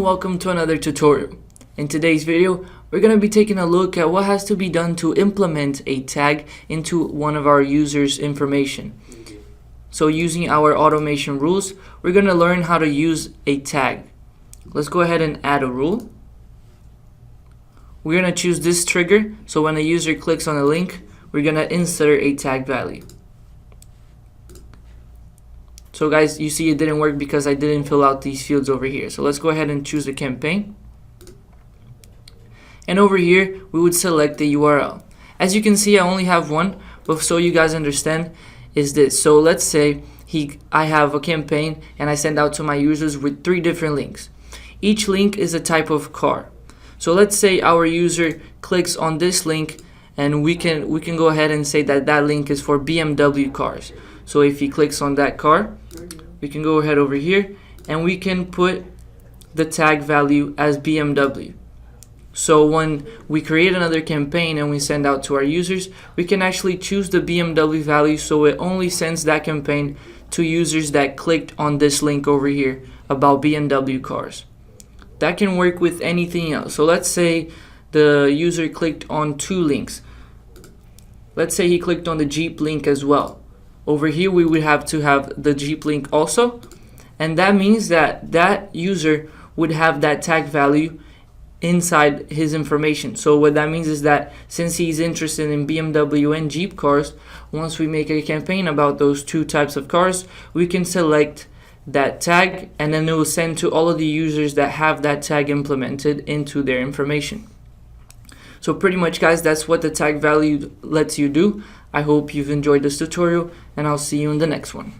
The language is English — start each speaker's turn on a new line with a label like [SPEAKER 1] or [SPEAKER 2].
[SPEAKER 1] welcome to another tutorial. In today's video, we're going to be taking a look at what has to be done to implement a tag into one of our users' information. So using our automation rules, we're going to learn how to use a tag. Let's go ahead and add a rule. We're going to choose this trigger, so when a user clicks on a link, we're going to insert a tag value. So guys, you see it didn't work because I didn't fill out these fields over here. So let's go ahead and choose a campaign. And over here, we would select the URL. As you can see, I only have one, but so you guys understand is this. So let's say I have a campaign and I send out to my users with 3 different links. Each link is a type of car. So let's say our user clicks on this link and we can go ahead and say that that link is for BMW cars. So if he clicks on that car, we can go ahead over here and we can put the tag value as BMW. So when we create another campaign and we send out to our users, we can actually choose the BMW value so it only sends that campaign to users that clicked on this link over here about BMW cars. That can work with anything else. So let's say the user clicked on 2 links. Let's say he clicked on the Jeep link as well. Over here we would have to have the Jeep link also, and that means that that user would have that tag value inside his information. So what that means is that since he's interested in BMW and Jeep cars, once we make a campaign about those 2 types of cars, we can select that tag and then it will send to all of the users that have that tag implemented into their information. So pretty much guys, that's what the tag value lets you do. I hope you've enjoyed this tutorial and I'll see you in the next one.